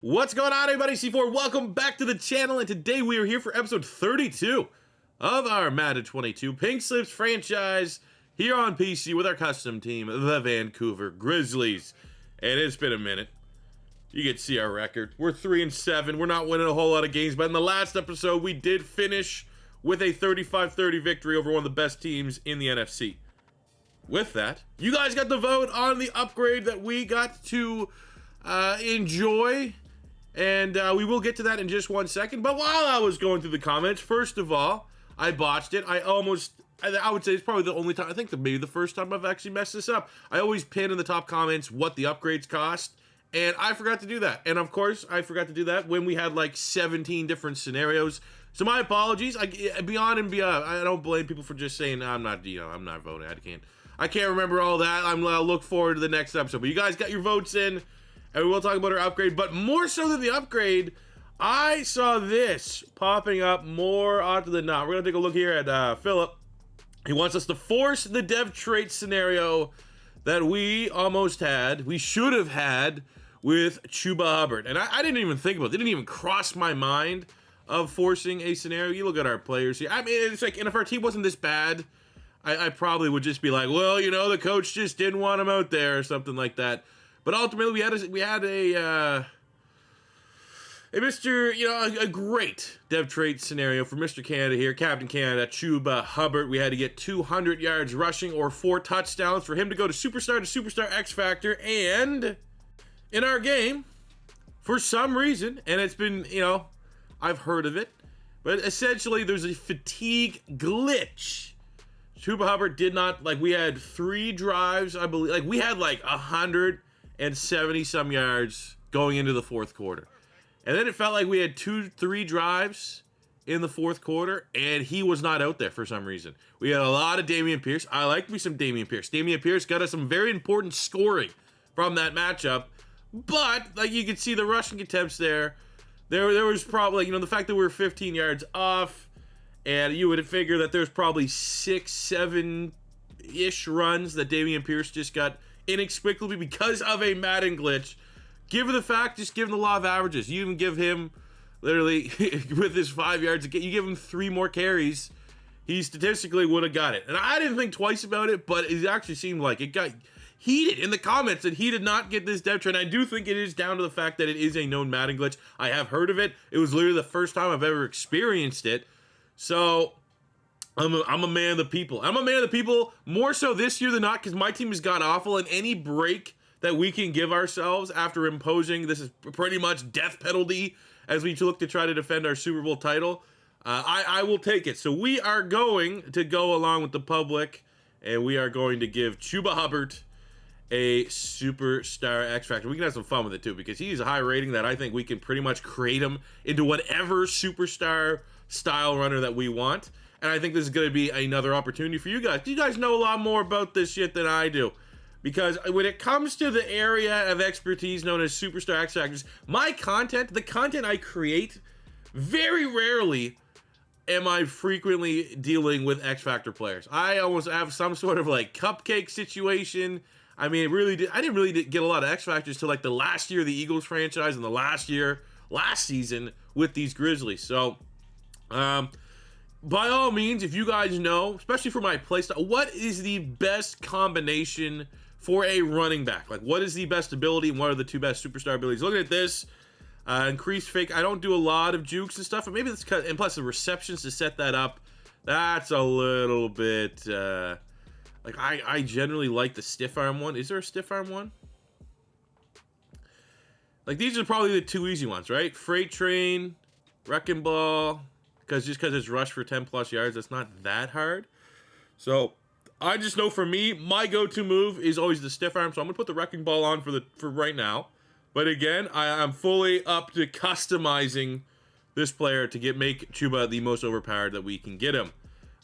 What's going on, everybody? C4, welcome back to the channel, and today we are here for episode 32 of our Madden 22 Pink Slips franchise here on PC with our custom team, the Vancouver Grizzlies. And it's been a minute. You can see our record. We're 3-7. We're not winning a whole lot of games, but in the last episode, we did finish with a 35-30 victory over one of the best teams in the NFC. With that, you guys got the vote on the upgrade that we got to enjoy. And we will get to that in just 1 second. But while I was going through the comments, first of all, I botched it. I would say it's probably the only time, I think maybe the first time I've actually messed this up. I always pin in the top comments what the upgrades cost. And I forgot to do that. And of course, I forgot to do that when we had like 17 different scenarios. So my apologies. Beyond and beyond, I don't blame people for just saying, I'm not voting. I can't remember all that. I'll look forward to the next episode. But you guys got your votes in. And we will talk about our upgrade, but more so than the upgrade, I saw this popping up more often than not. We're going to take a look here at Philip. He wants us to force the dev trait scenario that we almost had, we should have had with Chuba Hubbard. And I didn't even think about it. It didn't even cross my mind of forcing a scenario. You look at our players here. I mean, it's like, and if our team wasn't this bad, I probably would just be like, well, you know, the coach just didn't want him out there or something like that. But ultimately, we had a Mr. A great dev trait scenario for Mr. Canada here, Captain Canada, Chuba Hubbard. We had to get 200 yards rushing or 4 touchdowns for him to go to Superstar X Factor. And in our game, for some reason, and it's been, I've heard of it, but essentially there's a fatigue glitch. Chuba Hubbard did not, we had 3 drives, I believe, we had 170 some yards going into the fourth quarter. And then it felt like we had 2-3 drives in the fourth quarter, and he was not out there for some reason. We had a lot of Dameon Pierce. I like me some Dameon Pierce. Dameon Pierce got us some very important scoring from that matchup. But, you could see the rushing attempts there. There was probably, the fact that we were 15 yards off, and you would figure that there's probably 6-7-ish runs that Dameon Pierce just got inexplicably because of a Madden glitch. Given the fact, just given the law of averages, you even give him, literally, with his 5 yards, you give him 3 more carries, he statistically would have got it. And I didn't think twice about it, but it actually seemed like it got heated in the comments that he did not get this dev trait. And I do think it is down to the fact that it is a known Madden glitch. I have heard of it. It was literally the first time I've ever experienced it. So I'm a man of the people. I'm a man of the people more so this year than not because my team has got awful, and any break that we can give ourselves after imposing this is pretty much death penalty as we look to try to defend our Super Bowl title, I will take it. So we are going to go along with the public, and we are going to give Chuba Hubbard a Superstar X Factor. We can have some fun with it too because he's a high rating that I think we can pretty much create him into whatever superstar style runner that we want. And I think this is going to be another opportunity for you guys. You guys know a lot more about this shit than I do. Because when it comes to the area of expertise known as Superstar X Factors, the content I create, very rarely am I frequently dealing with X Factor players. I almost have some sort of cupcake situation. I mean, I didn't really get a lot of X Factors till the last year of the Eagles franchise and the last season with these Grizzlies. So, by all means, if you guys know, especially for my playstyle, what is the best combination for a running back? What is the best ability and what are the 2 best superstar abilities? Looking at this, increased fake. I don't do a lot of jukes and stuff, but maybe that's and plus the receptions to set that up, that's a little bit, I generally like the stiff arm one. Is there a stiff arm one? These are probably the 2 easy ones, right? Freight train, wrecking ball. Because it's rushed for 10 plus yards, that's not that hard. So I just know for me, my go-to move is always the stiff arm. So I'm gonna put the wrecking ball on for right now. But again, I'm fully up to customizing this player to make Chuba the most overpowered that we can get him.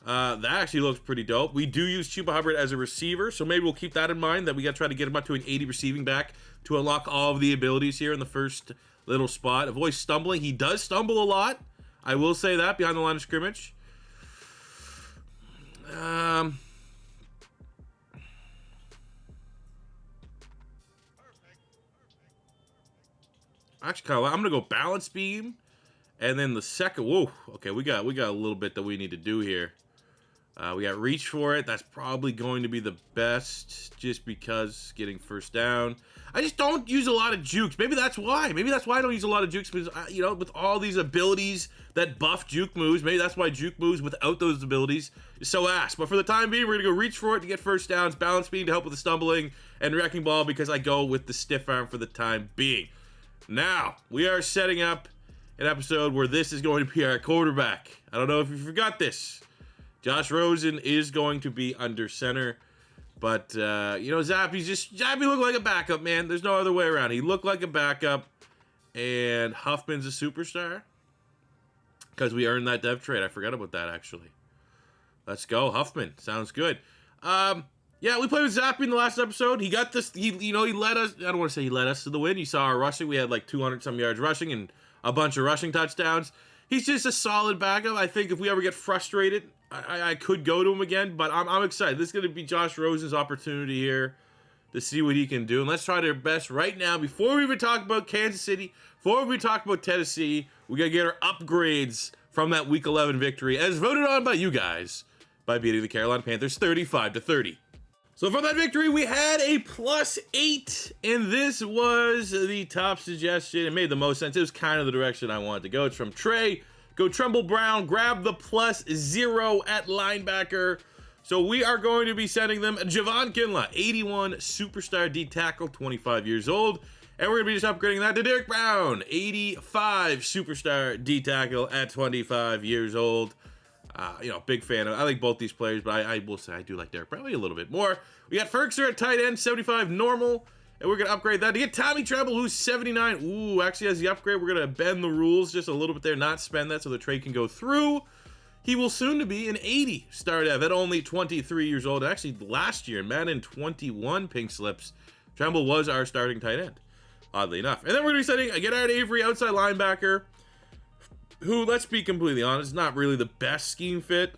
That actually looks pretty dope. We do use Chuba Hubbard as a receiver, so maybe we'll keep that in mind, that we gotta try to get him up to an 80 receiving back to unlock all of the abilities here in the first little spot. Avoid stumbling. He does stumble a lot. I will say that behind the line of scrimmage. Actually, kind of, I'm gonna go balance beam, and then the second. Whoa, okay, we got a little bit that we need to do here. We got reach for it. That's probably going to be the best, just because getting first down. I just don't use a lot of jukes. Maybe that's why. Maybe that's why I don't use a lot of jukes, because you know, with all these abilities that buff juke moves, maybe that's why juke moves without those abilities is so ass. But for the time being, we're gonna go reach for it to get first downs, balance beam to help with the stumbling, and wrecking ball because I go with the stiff arm for the time being. Now we are setting up an episode where this is going to be our quarterback. I don't know if you forgot this. Josh Rosen is going to be under center. But, you know, Zappe looked like a backup, man. There's no other way around. He looked like a backup. And Huffman's a superstar. Because we earned that dev trade. I forgot about that, actually. Let's go, Huffman. Sounds good. Yeah, we played with Zappe in the last episode. He got this, he led us. I don't want to say he led us to the win. You saw our rushing. We had like 200-some yards rushing and a bunch of rushing touchdowns. He's just a solid backup. I think if we ever get frustrated, I could go to him again, but I'm excited. This is going to be Josh Rosen's opportunity here to see what he can do. And let's try their best right now. Before we even talk about Kansas City, before we talk about Tennessee, we got to get our upgrades from that Week 11 victory, as voted on by you guys, by beating the Carolina Panthers 35-30. So for that victory, we had a +8, and this was the top suggestion. It made the most sense. It was kind of the direction I wanted to go. It's from Trey. Go Tremble Brown, grab the +0 at linebacker. So we are going to be sending them Javon Kinlaw, 81 superstar D tackle, 25 years old. And we're going to be just upgrading that to Derek Brown, 85 superstar D tackle at 25 years old. You know, big fan of, I like both these players, but I will say I do like Derek Brown a little bit more. We got Ferkser at tight end, 75 normal. And we're going to upgrade that to get Tommy Treble, who's 79. Ooh, actually has the upgrade. We're going to bend the rules just a little bit there, not spend that so the trade can go through. He will soon to be an 80 star dev at only 23 years old. Actually, last year, Madden 21 pink slips, Tremble was our starting tight end, oddly enough. And then we're going to be setting Gerard Avery, outside linebacker, who, let's be completely honest, is not really the best scheme fit,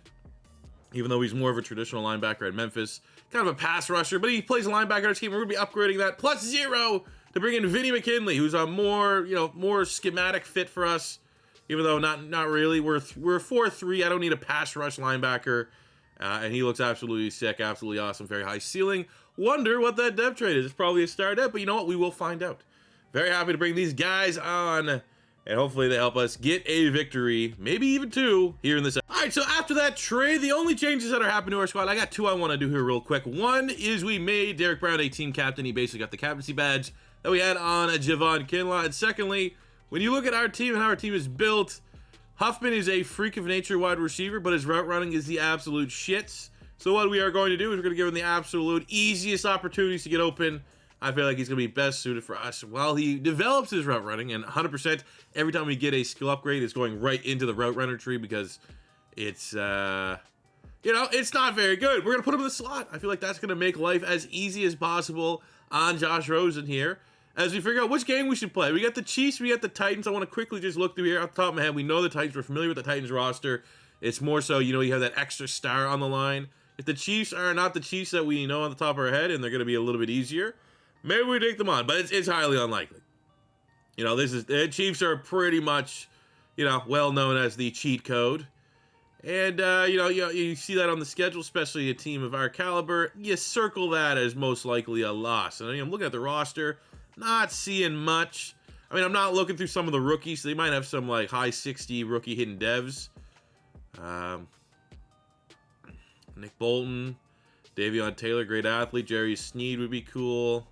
even though he's more of a traditional linebacker at Memphis. Kind of a pass rusher, but he plays a linebacker scheme. We're going to be upgrading that +0 to bring in Vinny McKinley, who's a more schematic fit for us, even though not really. We're 4-3. I don't need a pass rush linebacker, and he looks absolutely sick, absolutely awesome, very high ceiling. Wonder what that dev trade is. It's probably a star dev, but you know what? We will find out. Very happy to bring these guys on, and hopefully they help us get a victory, maybe even 2 here in this. All right, so after that trade, the only changes that are happening to our squad, I got 2 I want to do here real quick. One is we made Derek Brown a team captain. He basically got the captaincy badge that we had on Javon Kinlaw. And secondly, when you look at our team and how our team is built, Huffman is a freak of nature wide receiver, but his route running is the absolute shits. So what we are going to do is we're going to give him the absolute easiest opportunities to get open. I feel like he's going to be best suited for us while he develops his route running. And 100%, every time we get a skill upgrade, it's going right into the route runner tree because it's, it's not very good. We're going to put him in the slot. I feel like that's going to make life as easy as possible on Josh Rosen here as we figure out which game we should play. We got the Chiefs, we got the Titans. I want to quickly just look through here off the top of my head. We know the Titans. We're familiar with the Titans roster. It's more so, you have that extra star on the line. If the Chiefs are not the Chiefs that we know on the top of our head and they're going to be a little bit easier, maybe we take them on, but it's highly unlikely. The Chiefs are pretty much, well known as the cheat code. And, you see that on the schedule, especially a team of our caliber. You circle that as most likely a loss. And I'm looking at the roster, not seeing much. I mean, I'm not looking through some of the rookies. So they might have some, high 60 rookie hidden devs. Nick Bolton, Davion Taylor, great athlete. Jerry Sneed would be cool.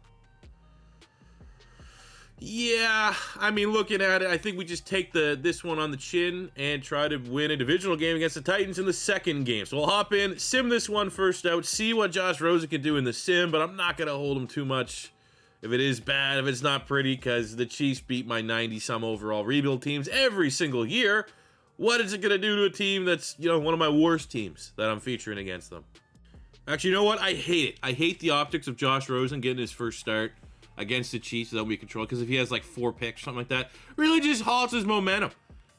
Yeah, I mean, looking at it, I think we just take this one on the chin and try to win a divisional game against the Titans in the second game. So we'll hop in, sim this one first out, see what Josh Rosen can do in the sim, but I'm not going to hold him too much if it is bad, if it's not pretty, because the Chiefs beat my 90-some overall rebuild teams every single year. What is it going to do to a team that's, one of my worst teams that I'm featuring against them? Actually, you know what? I hate it. I hate the optics of Josh Rosen getting his first start against the Chiefs without we control, because if he has 4 picks or something like that, really just halts his momentum.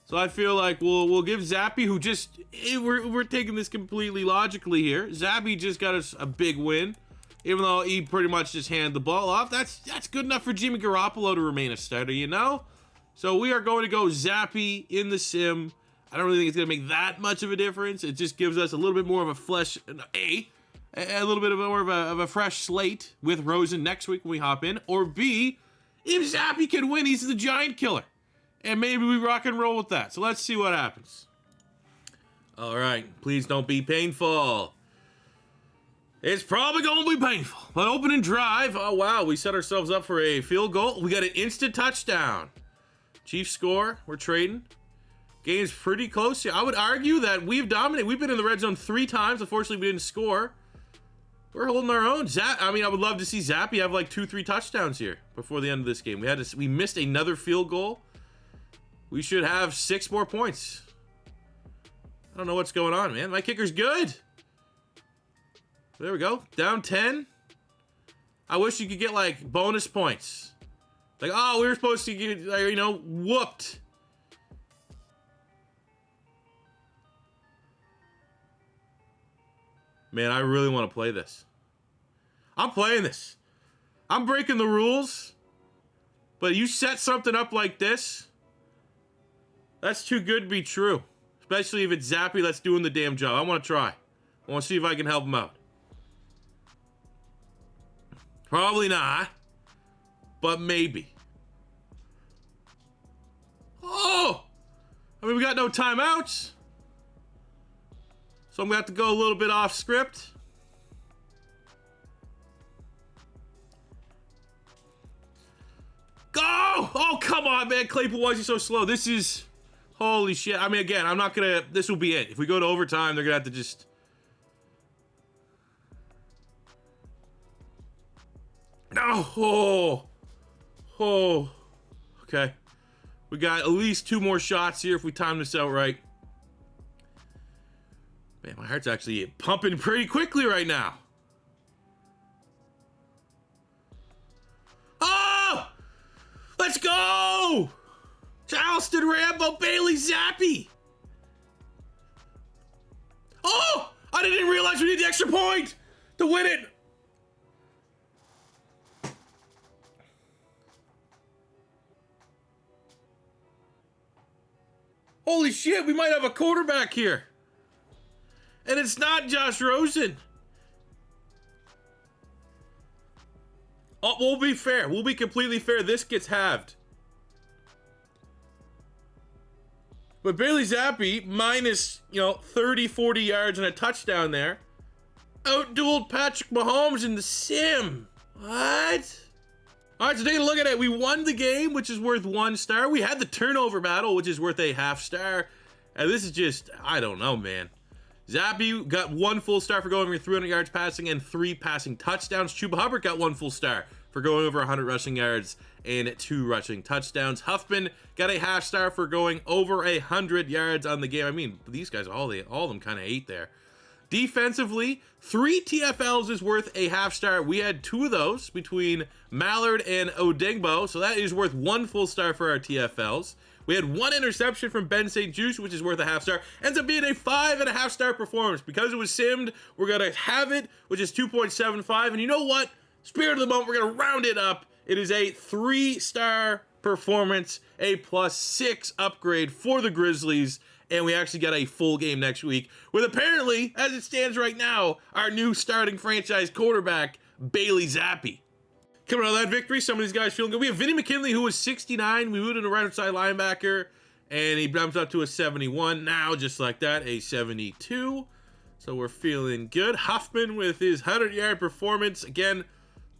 So I feel like we'll give Zappe, who just, we're taking this completely logically here. Zappe just got us a big win, even though he pretty much just handed the ball off. That's good enough for Jimmy Garoppolo to remain a starter, So we are going to go ZAPPE in the sim. I don't really think it's going to make that much of a difference. It just gives us a little bit more of a little bit more of a fresh slate with Rosen next week when we hop in. Or B, if ZAPPE can win, he's the giant killer. And maybe we rock and roll with that. So let's see what happens. All right, please don't be painful. It's probably going to be painful. But opening drive, oh wow, we set ourselves up for a field goal. We got an instant touchdown. Chiefs score, we're trading. Game's pretty close here. I would argue that we've dominated. We've been in the red zone 3 times. Unfortunately, we didn't score. We're holding our own. I would love to see ZAPPE have like 2-3 touchdowns here before the end of this game. We missed another field goal. We should have 6 more points. I don't know what's going on, man. My kicker's good. There we go. Down 10. I wish you could get like bonus points. Like, oh, we were supposed to get, whooped. Man, I really want to play this. I'm playing this. I'm breaking the rules. But you set something up like this, that's too good to be true. Especially if it's ZAPPE that's doing the damn job. I want to try. I want to see if I can help him out. Probably not. But maybe. Oh! I mean, we got no timeouts. So I'm going to have to go a little bit off script. Go! Oh, come on, man. Claypool, why is he so slow? This is... Holy shit. I mean, again, I'm not going to... This will be it. If we go to overtime, they're going to have to just... No! Oh. Okay. We got at least 2 more shots here if we time this out right. Man, my heart's actually pumping pretty quickly right now. Oh! Let's go! Charleston Rambo, Bailey ZAPPE. Oh! I didn't realize we need the extra point to win it. Holy shit, we might have a quarterback here. And it's not Josh Rosen. Oh, we'll be fair. We'll be completely fair. This gets halved. But Bailey ZAPPE, minus, 30, 40 yards and a touchdown there, outdueled Patrick Mahomes in the sim. What? All right, so taking a look at it. We won the game, which is worth 1 star. We had the turnover battle, which is worth a half star. And this is just, I don't know, man. ZAPPE got 1 full star for going over 300 yards passing and 3 passing touchdowns. Chuba Hubbard got 1 full star for going over 100 rushing yards and 2 rushing touchdowns. Huffman got a half star for going over 100 yards on the game. I mean, these guys, all of them kind of ate there. Defensively, 3 TFLs is worth a half star. We had 2 of those between Mallard and Odegbo, so that is worth 1 full star for our TFLs. We had 1 interception from Ben St. Juste, which is worth a half star. Ends up being a 5.5 star performance. Because it was simmed, we're going to have it, which is 2.75. And you know what? Spirit of the moment, we're going to round it up. It is a 3-star performance, a +6 upgrade for the Grizzlies. And we actually got a full game next week with apparently, as it stands right now, our new starting franchise quarterback, Bailey ZAPPE. Coming out of that victory, some of these guys feeling good. We have Vinny McKinley, who was 69. We moved him to right side linebacker, and he bumps up to a 71. Now, just like that, a 72. So we're feeling good. Huffman with his 100-yard performance. Again,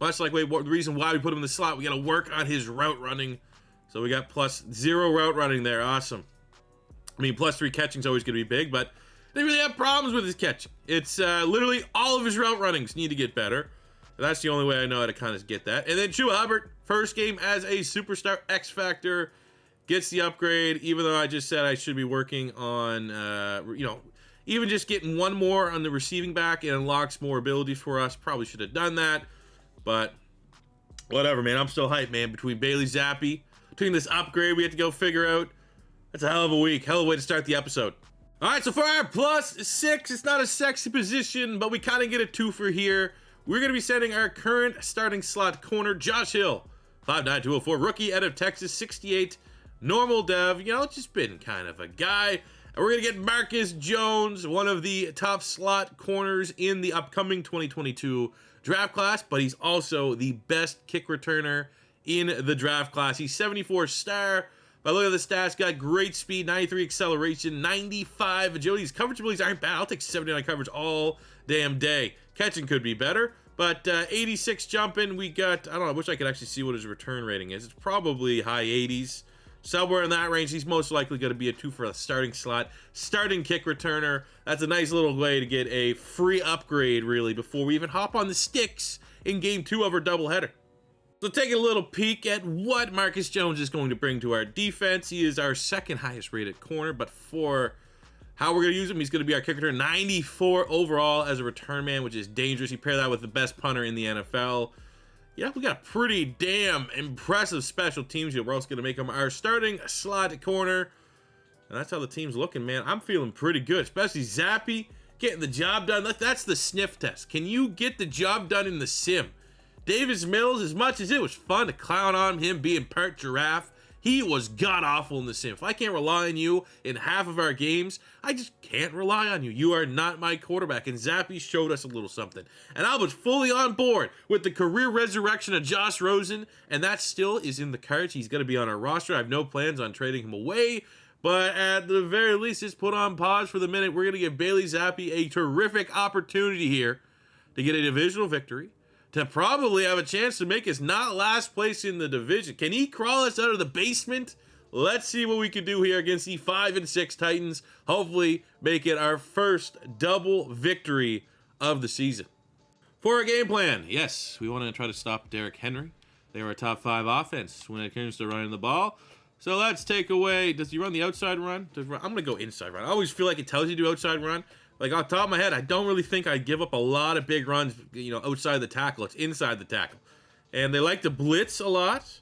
much like the reason why we put him in the slot, we got to work on his route running. So we got +0 route running there. Awesome. I mean, +3 catching is always going to be big, but they really have problems with his catching. It's literally all of his route runnings need to get better. That's the only way I know how to kind of get that. And then Chuba Hubbard, first game as a superstar X Factor, gets the upgrade, even though I just said I should be working on, even just getting 1 more on the receiving back. It unlocks more abilities for us. Probably should have done that, but whatever, man. I'm still hyped, man. Between Bailey ZAPPE, between this upgrade we have to go figure out. That's a hell of a week. Hell of a way to start the episode. All right, so for our +6, it's not a sexy position, but we kind of get a 2 for here. We're going to be sending our current starting slot corner, Josh Hill, 5'9", 204, rookie out of Texas, 68 normal dev, you know, just been kind of a guy. And we're going to get Marcus Jones, one of the top slot corners in the upcoming 2022 draft class, but he's also the best kick returner in the draft class. He's 74 star. But look at the stats, got great speed, 93 acceleration, 95 agility. His coverage abilities aren't bad. I'll take 79 coverage all damn day. Catching could be better, but 86 jumping. We got, I don't know, I wish I could actually see what his return rating is. It's probably high 80s. Somewhere in that range. He's most likely going to be a 2 for a starting slot. Starting kick returner. That's a nice little way to get a free upgrade, really, before we even hop on the sticks in Game 2 of our doubleheader. So taking a little peek at what Marcus Jones is going to bring to our defense. He is our second highest rated corner, but for how we're going to use him, he's going to be our kick returner. 94 overall as a return man, which is dangerous. You pair that with the best punter in the NFL. Yeah, we got a pretty damn impressive special teams here. We're also going to make him our starting slot corner. And that's how the team's looking, man. I'm feeling pretty good, especially ZAPPE getting the job done. That's the sniff test. Can you get the job done in the sim? Davis Mills, as much as it was fun to clown on him being part giraffe, he was god-awful in the sim. If I can't rely on you in half of our games, I just can't rely on you. You are not my quarterback, and ZAPPE showed us a little something. And I was fully on board with the career resurrection of Josh Rosen, and that still is in the cards. He's going to be on our roster. I have no plans on trading him away, but at the very least, it's put on pause for the minute. We're going to give Bailey ZAPPE a terrific opportunity here to get a divisional victory, to probably have a chance to make us not last place in the division. Can he crawl us out of the basement? Let's see what we can do here against the 5-6 Titans. Hopefully make it our first double victory of the season. For our game plan, yes, we want to try to stop Derrick Henry. They were a top 5 offense when it comes to running the ball. So let's take away, does he run the outside run? I'm going to go inside run. I always feel like it tells you to do outside run. Like, off the top of my head, I don't really think I'd give up a lot of big runs, you know, outside the tackle. It's inside the tackle. And they like to blitz a lot.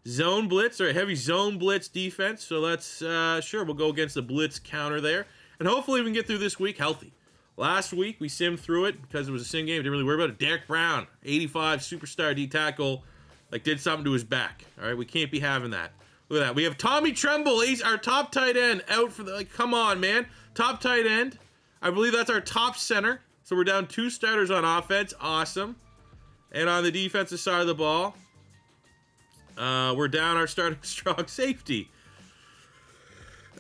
Zone blitz, or a heavy zone blitz defense. So let's, sure, we'll go against the blitz counter there. And hopefully we can get through this week healthy. Last week, we simmed through it because it was a sim game. Didn't really worry about it. Derek Brown, 85, superstar D-tackle, like, did something to his back. All right, we can't be having that. Look at that. We have Tommy Tremble. He's our top tight end out for the, like, come on, man. Top tight end. I believe that's our top center. So we're down 2 starters on offense. Awesome. And on the defensive side of the ball, we're down our starting strong safety.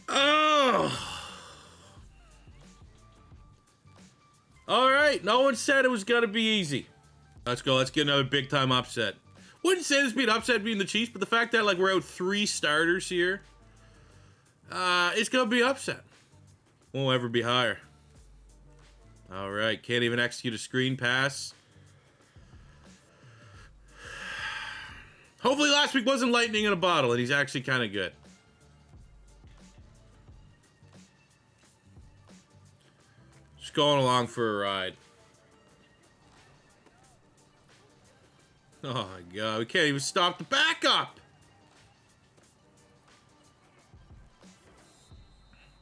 Oh. All right. No one said it was going to be easy. Let's go. Let's get another big-time upset. Wouldn't say this would be an upset being the Chiefs, but the fact that, like, we're out 3 starters here, it's going to be an upset. Won't ever be higher. All right, can't even execute a screen pass. Hopefully last week wasn't lightning in a bottle, and he's actually kind of good. Just going along for a ride. Oh, my God. We can't even stop the backup.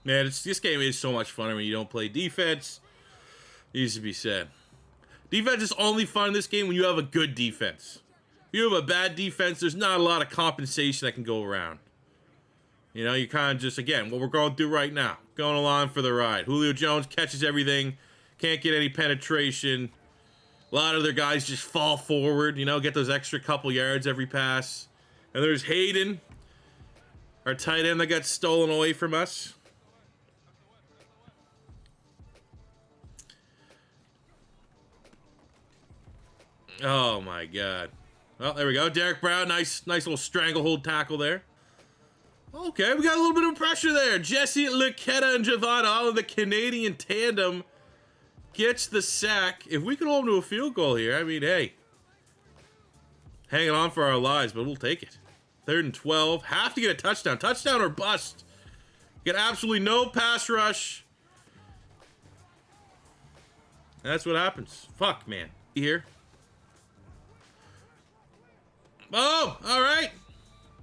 Man, this game is so much funner when you don't play defense. Needs to be said. Defense is only fun in this game when you have a good defense. If you have a bad defense, there's not a lot of compensation that can go around. You know, you kind of just, again, what we're going through right now. Going along for the ride. Julio Jones catches everything. Can't get any penetration. A lot of their guys just fall forward, you know, get those extra couple yards every pass. And there's Hayden, our tight end that got stolen away from us. Oh, my God. Well, there we go. Derek Brown, nice little stranglehold tackle there. Okay, we got a little bit of pressure there. Jesse Luketa and Javon Allen, the Canadian tandem, gets the sack. If we can hold them to a field goal here, I mean, hey. Hanging on for our lives, but we'll take it. 3rd and 12. Have to get a touchdown. Touchdown or bust. Get absolutely no pass rush. That's what happens. Fuck, man. Here. Oh, all right.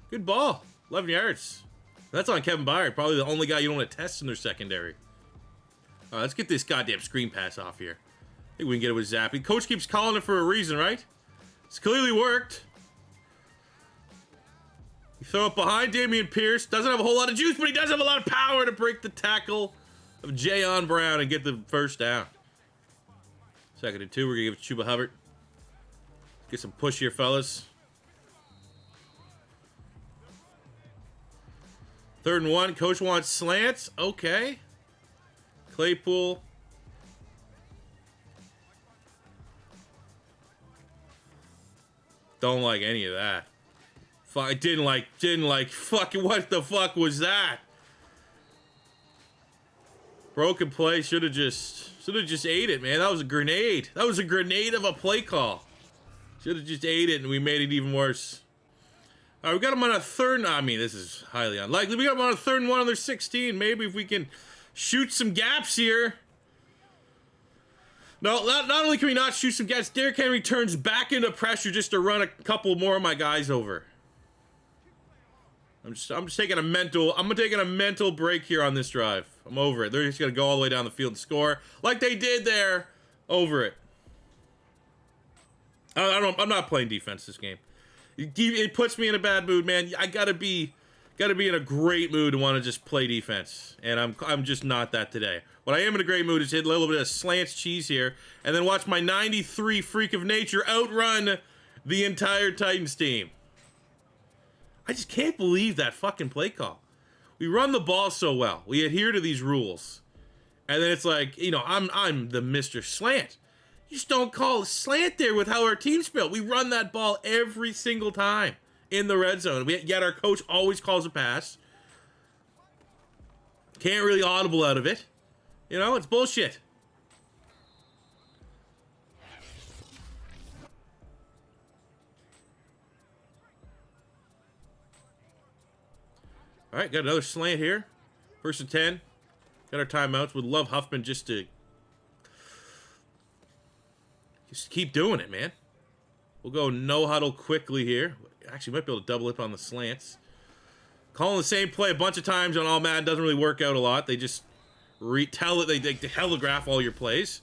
Good ball. 11 yards. That's on Kevin Byard. Probably the only guy you don't want to test in their secondary. All right, let's get this goddamn screen pass off here. I think we can get it with ZAPPE. Coach keeps calling it for a reason, right? It's clearly worked. You throw it behind Damian Pierce. Doesn't have a whole lot of juice, but he does have a lot of power to break the tackle of Jayon Brown and get the first down. 2nd and 2. We're going to give it to Chuba Hubbard. Get some push here, fellas. 3rd and 1. Coach wants slants. Okay. Claypool. Don't like any of that. I didn't like, fucking, what the fuck was that? Broken play, should have just ate it, man. That was a grenade. That was a grenade of a play call. Should have just ate it and we made it even worse. All right, we got them on a 3rd, I mean, this is highly unlikely. We got them on a 3rd and 1 on their 16. Maybe if we can shoot some gaps here. No, not only can we not shoot some gaps, Derrick Henry turns back into pressure just to run a couple more of my guys over. I'm just taking a mental break here on this drive. I'm over it. They're just gonna go all the way down the field and score like they did there. Over it. I'm not playing defense this game. It puts me in a bad mood, man. I gotta be in a great mood to want to just play defense, and I'm just not that today. What I am in a great mood is hit a little bit of slants cheese here, and then watch my 93 freak of nature outrun the entire Titans team. I just can't believe that fucking play call. We run the ball so well. We adhere to these rules. And then it's like, you know, I'm the Mr. Slant. You just don't call a slant there with how our team's built. We run that ball every single time in the red zone. Yet our coach always calls a pass. Can't really audible out of it. You know, it's bullshit. All right, got another slant here. 1st and 10. Got our timeouts. Would love Huffman just to keep doing it, man. We'll go no huddle quickly here. Actually, might be able to double up on the slants. Calling the same play a bunch of times on all Madden doesn't really work out a lot. They just retell it. They telegraph all your plays.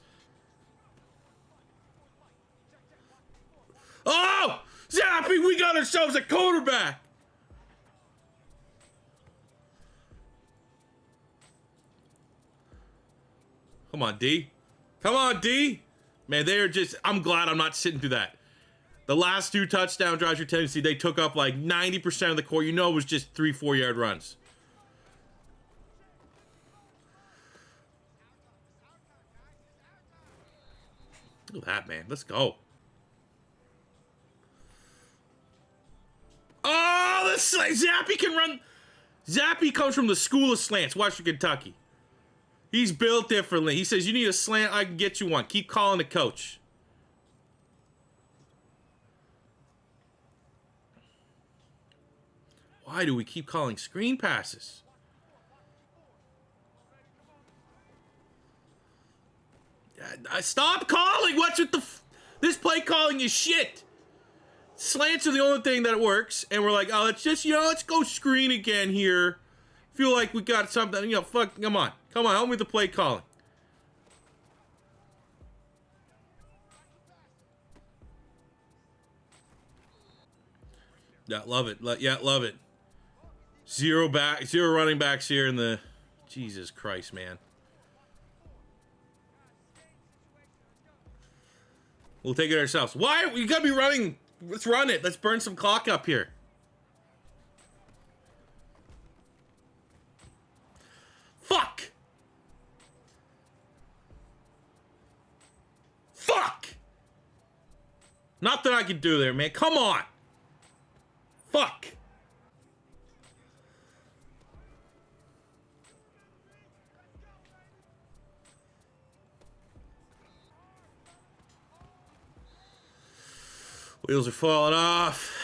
Oh! Zappe, we got ourselves a quarterback! Come on, D. Come on, D. Man, they're just... I'm glad I'm not sitting through that. The last 2 touchdown drives for Tennessee, they took up like 90% of the court. You know it was just 3-4 yard runs. Look at that, man. Let's go. Oh, this Zappe can run. Zappe comes from the school of slants, Western Kentucky. He's built differently. He says, you need a slant, I can get you one. Keep calling the coach. Why do we keep calling screen passes? Stop calling! What's with the... This play calling is shit. Slants are the only thing that works. And we're like, oh, let's just, you know, let's go screen again here. Feel like we got something, you know, fuck, come on. Come on, help me with the play calling. Yeah, love it. Yeah, love it. Zero running backs here in the... Jesus Christ, man. We'll take it ourselves. Why? We gotta be running. Let's run it. Let's burn some clock up here. Fuck! Fuck! Nothing I can do there, man. Come on! Fuck! Wheels are falling off.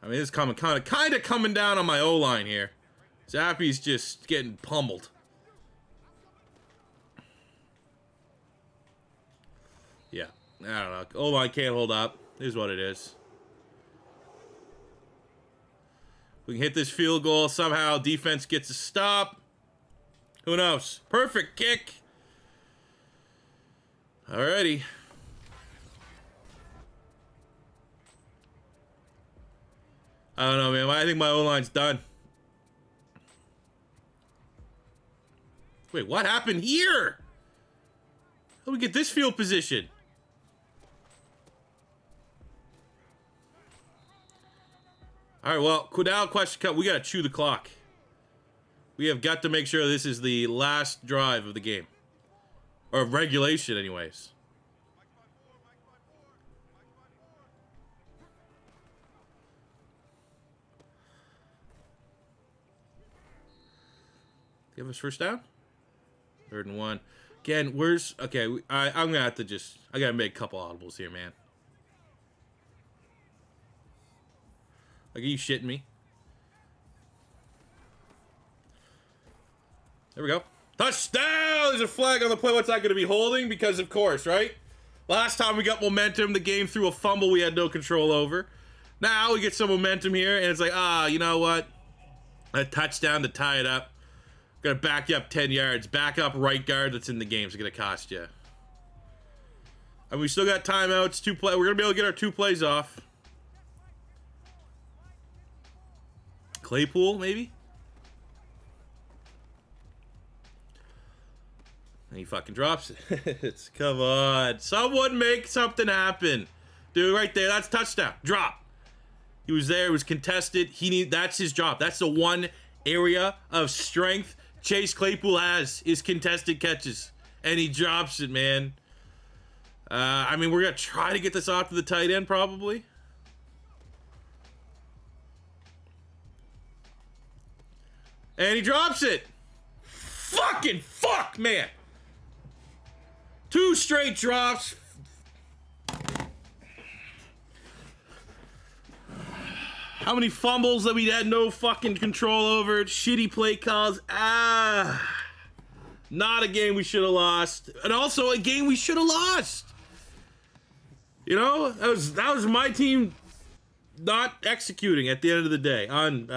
I mean, it's coming, kind of coming down on my O-line here. Zappe's just getting pummeled. Yeah, I don't know. O-line can't hold up. Here's what it is. We can hit this field goal somehow. Defense gets a stop. Who knows? Perfect kick. Alrighty. I don't know, man. I think my O-line's done. Wait, what happened here? How do we get this field position? All right, well, now question comes. We got to chew the clock. We have got to make sure this is the last drive of the game. Or of regulation, anyways. Give us first down? 3rd and 1. Again, where's... Okay, I'm going to have to just... I got to make a couple audibles here, man. Like, are you shitting me? There we go. Touchdown! There's a flag on the play. What's that going to be holding? Because, of course, right? Last time we got momentum, the game threw a fumble we had no control over. Now we get some momentum here, and it's like, you know what? A touchdown to tie it up. Gonna back you up 10 yards. Back up right guard that's in the game. It's gonna cost you. And we still got timeouts. We're gonna be able to get our 2 plays off. Claypool, maybe? And he fucking drops it. Come on. Someone make something happen. Dude, right there. That's touchdown. Drop. He was there. It was contested. That's his job. That's the one area of strength Chase Claypool has, is contested catches. And he drops it, man. I mean, we're going to try to get this off to the tight end, probably. And he drops it. Fucking fuck, man. 2 straight drops. How many fumbles that we had no fucking control over? Shitty play calls. Not a game we should have lost. And also a game we should have lost. You know, that was my team not executing at the end of the day. And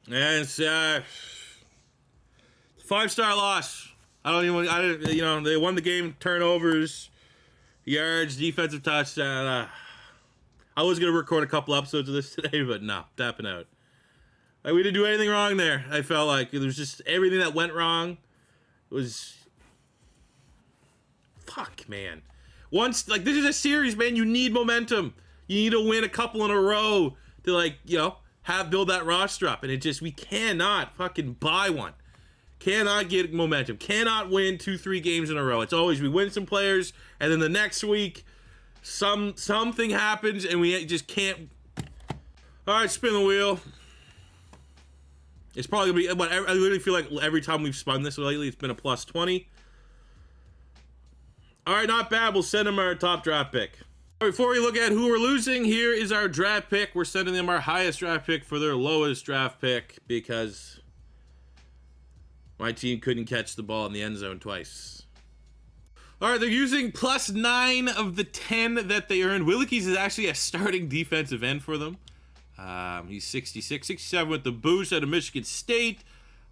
it's 5-star loss. You know, they won the game, turnovers, yards, defensive touchdown. I was going to record a couple episodes of this today, but no, tapping out. Like, we didn't do anything wrong there. I felt like it was just everything that went wrong was... Fuck, man. This is a series, man. You need momentum. You need to win a couple in a row to, like, you know, build that roster up. And we cannot fucking buy one. Cannot get momentum. Cannot win 2-3 games in a row. It's always we win some players, and then the next week... Something happens and we just can't. All right, spin the wheel. It's probably gonna be. I literally feel like every time we've spun this lately, it's been a plus 20. All right, not bad. We'll send them our top draft pick. Before we look at who we're losing, here is our draft pick. We're sending them our highest draft pick for their lowest draft pick because my team couldn't catch the ball in the end zone twice. All right, they're using plus 9 of the 10 that they earned. Willikes is actually a starting defensive end for them. He's 66, 67 with the boost out of Michigan State.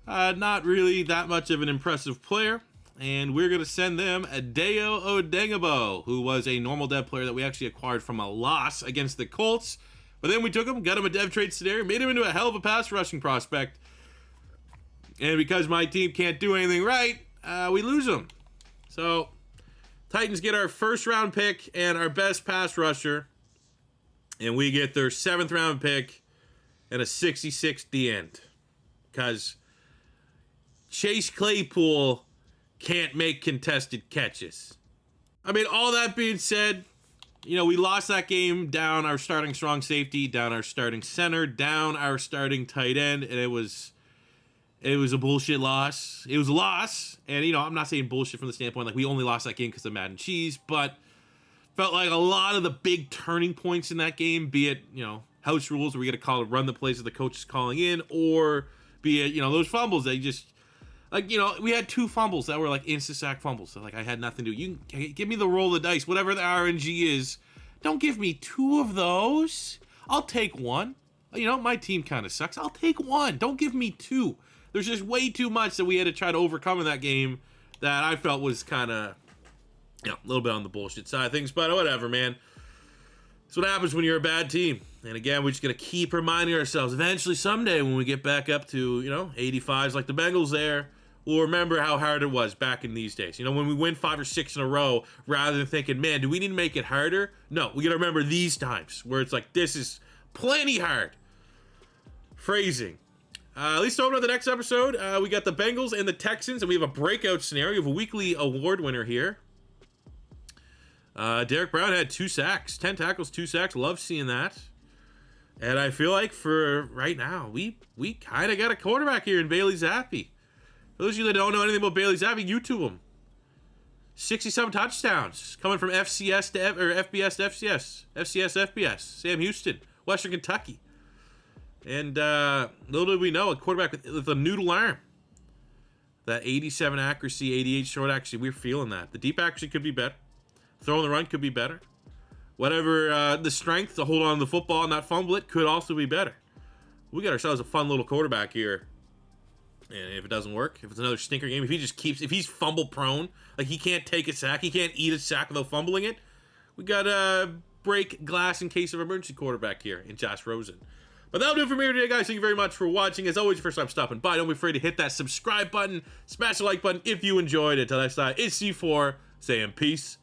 Not really that much of an impressive player. And we're going to send them Adeo Odengabo, who was a normal dev player that we actually acquired from a loss against the Colts. But then we took him, got him a dev trade scenario, made him into a hell of a pass rushing prospect. And because my team can't do anything right, we lose him. So... Titans get our 1st round pick and our best pass rusher. And we get their 7th round pick and a 66 at the end. Because Chase Claypool can't make contested catches. I mean, all that being said, you know, we lost that game down our starting strong safety, down our starting center, down our starting tight end. And it was a bullshit loss. It was a loss. And, you know, I'm not saying bullshit from the standpoint, like, we only lost that game because of Madden cheese, but felt like a lot of the big turning points in that game, be it, you know, house rules where we got to run the plays that the coach is calling in, or be it, you know, those fumbles that you just, like, you know, we had 2 fumbles that were, like, insta-sack fumbles. So, like, I had nothing to do. You can give me the roll of the dice, whatever the RNG is. Don't give me 2 of those. I'll take 1. You know, my team kind of sucks. I'll take 1. Don't give me 2. There's just way too much that we had to try to overcome in that game that I felt was kind of, you know, a little bit on the bullshit side of things. But whatever, man. That's what happens when you're a bad team. And again, we're just going to keep reminding ourselves, eventually someday when we get back up to, 85s like the Bengals there, we'll remember how hard it was back in these days. When we win 5 or 6 in a row, rather than thinking, man, do we need to make it harder? No, we got to remember these times where it's like, this is plenty hard. Phrasing. At least open up the next episode. We got the Bengals and the Texans, and we have a breakout scenario. We have a weekly award winner here. Derek Brown had 2 sacks, 10 tackles, 2 sacks. Love seeing that. And I feel like for right now, we kind of got a quarterback here in Bailey Zapppe. For those of you that don't know anything about Bailey Zapppe, YouTube him. 67 touchdowns coming from FCS to FBS to FCS, FCS FBS. Sam Houston, Western Kentucky. And little did we know, a quarterback with a noodle arm. That 87 accuracy, 88 short accuracy, we're feeling that. The deep accuracy could be better. Throwing the run could be better. Whatever the strength to hold on to the football and not fumble it could also be better. We got ourselves a fun little quarterback here. And if it doesn't work, if it's another stinker game, if he's fumble prone, like he can't take a sack, he can't eat a sack without fumbling it, we got a break glass in case of emergency quarterback here in Josh Rosen. But that'll do it for me today, guys. Thank you very much for watching. As always, first time stopping by, don't be afraid to hit that subscribe button, smash the like button if you enjoyed it. Till next time, it's C4 saying peace